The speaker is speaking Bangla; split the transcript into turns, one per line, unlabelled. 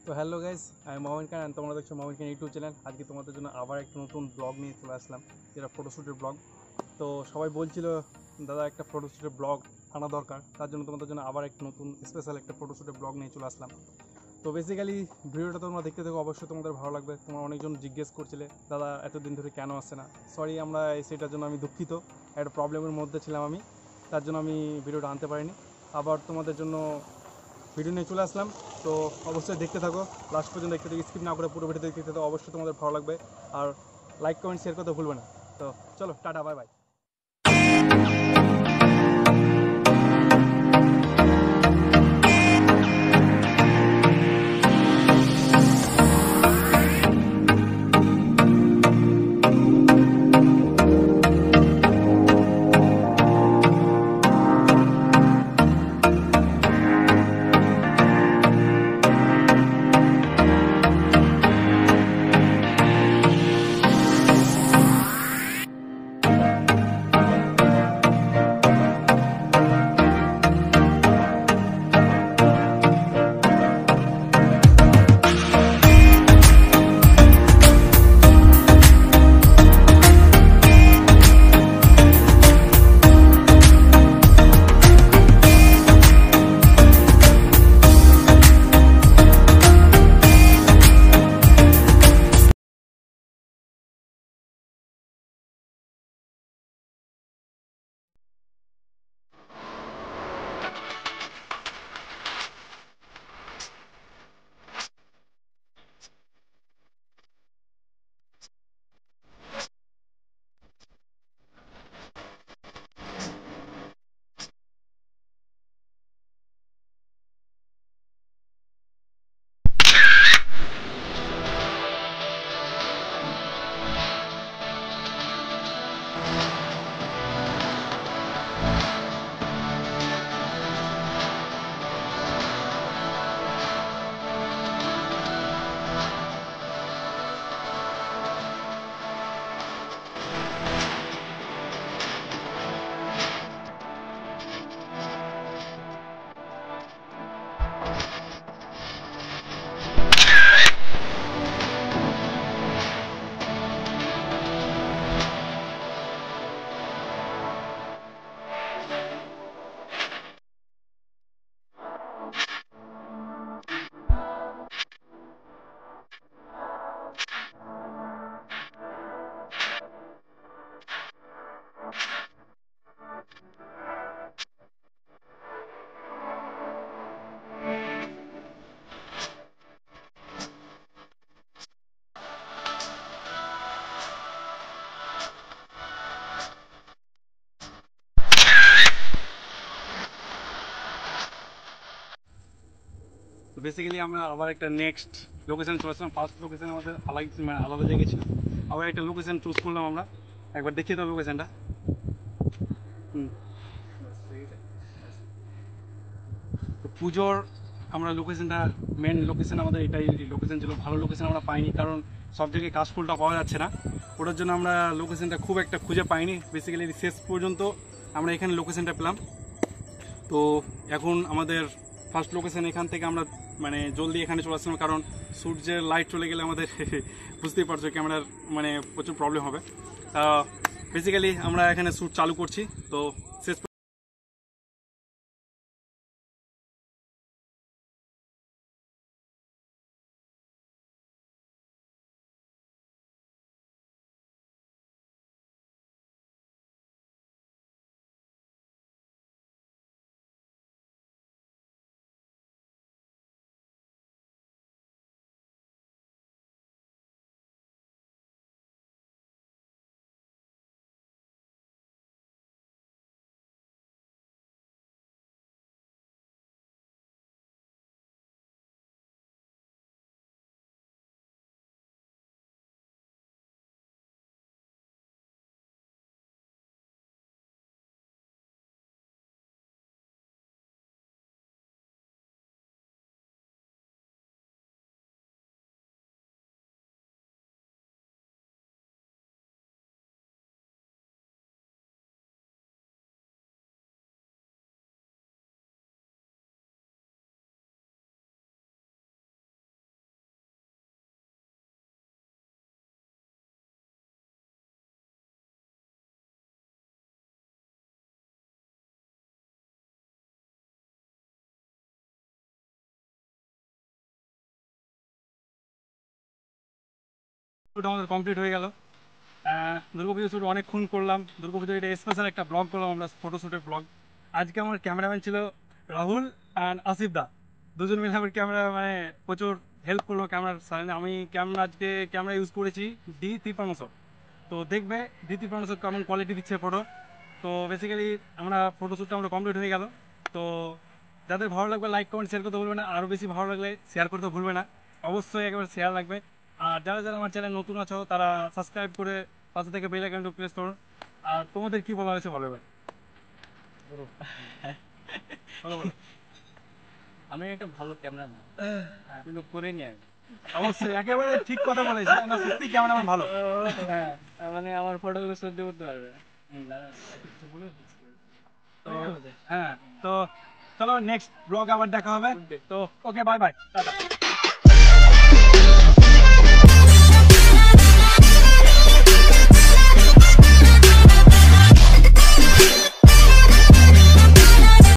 তো হ্যালো গাইস, আমি মোহাম্মদ খান। তোমরা দেখছো মোহাম্মদ খান ইউটিউব চ্যানেল। আজকে তোমাদের জন্য আবার একটা নতুন ব্লগ নিয়ে চলে আসলাম, যেটা ফটোশ্যুটের ব্লগ। তো সবাই বলছিল দাদা একটা ফটোশ্যুটের ব্লগ আনা দরকার, তার জন্য তোমাদের জন্য আবার একটা নতুন স্পেশাল একটা ফটোশ্যুটের ব্লগ নিয়ে চলে আসলাম। তো বেসিক্যালি ভিডিওটা তোমরা দেখতে থাকো, অবশ্যই তোমাদের ভালো লাগবে। তোমরা অনেকজন জিজ্ঞেস করছিলে দাদা এতদিন ধরে কেন আসছে না। সরি, সেটার জন্য আমি দুঃখিত। একটা প্রবলেমের মধ্যে ছিলাম আমি, তার জন্য আমি ভিডিওটা আনতে পারিনি। আবার তোমাদের জন্য ভিডিও নিয়ে চলে আসলাম। তো অবশ্যই দেখতে থাকো, লাস্ট পর্যন্ত দেখতে থাকো, স্কিপ না করে পুরো ভিডিও দেখতে থাকো। অবশ্যই তোমাদের ভালো লাগবে। আর লাইক কমেন্ট শেয়ার করতে ভুলবে না। তো চলো, টাটা, বাই বাই। তো বেসিক্যালি আমরা আবার একটা নেক্সট লোকেশান চলে আসলাম। ফার্স্ট লোকেশান আমাদের আলাদা জায়গায় ছিল, আবার একটা লোকেশান চুজ করলাম আমরা। একবার দেখিয়ে দেবো লোকেশানটা। তো পুজোর আমরা লোকেশানটা, মেন লোকেশান আমাদের এটাই লোকেশান ছিল। ভালো লোকেশান আমরা পাইনি, কারণ সব জায়গায় কাশফুলটা পাওয়া যাচ্ছে না। ওটার জন্য আমরা লোকেশানটা খুব একটা খুঁজে পাইনি। বেসিক্যালি শেষ পর্যন্ত আমরা এখানে লোকেশানটা পেলাম। তো এখন আমাদের ফার্স্ট লোকেশান এখান থেকে আমরা জলদি এখানে চলে আসলাম, কারণ সূর্যের লাইট চলে গেলে আমাদের বুঝতেই পারছো ক্যামেরার প্রচুর প্রবলেম হবে। বেসিক্যালি আমরা এখানে শ্যুট চালু করছি। তো শেষ শ্যুট আমাদের কমপ্লিট হয়ে গেল। দুর্গাপুজো শ্যুট অনেকক্ষণ করলাম, দুর্গাপুজোর এটা স্পেশাল একটা ব্লগ করলাম আমরা, ফটোশ্যুটের ব্লগ। আজকে আমার ক্যামেরাম্যান ছিল রাহুল অ্যান্ড আসিফ দা, দুজন মিলে আমার ক্যামেরা মানে প্রচুর হেল্প করলো ক্যামেরার সামনে। আমি আজকে ক্যামেরা ইউজ করেছি D5300। তো দেখবে D5300 কেমন কোয়ালিটি দিচ্ছে ফটো। তো বেসিক্যালি আমরা ফটোশ্যুটটা আমরা কমপ্লিট হয়ে গেল। তো যাদের ভালো লাগবে লাইক কমেন্ট শেয়ার করতে ভুলবে না, আরও বেশি ভালো লাগলে শেয়ার করতে ভুলবে না, অবশ্যই একবার শেয়ার লাগবে। আর যারা যারা আমার চ্যানেল নতুন আছো তারা সাবস্ক্রাইব করে পাশে থেকে বেল আইকনটা প্রেস করো। আর তোমাদের কি বলা হয়েছে বলো এবার।
আমি একটা ভালো ক্যামেরা না, কিন্তু করে নি আমি।
অবশ্যই একেবারে ঠিক কথা বলেছি, না সত্যি ক্যামেরাম্যান ভালো।
হ্যাঁ, মানে আমার ফটোগুলো সহ্য করতে পারবে না।
তো হ্যাঁ, তো চলো নেক্সট ব্লগ আবার দেখা হবে। তো ওকে, বাই বাই, টাটা।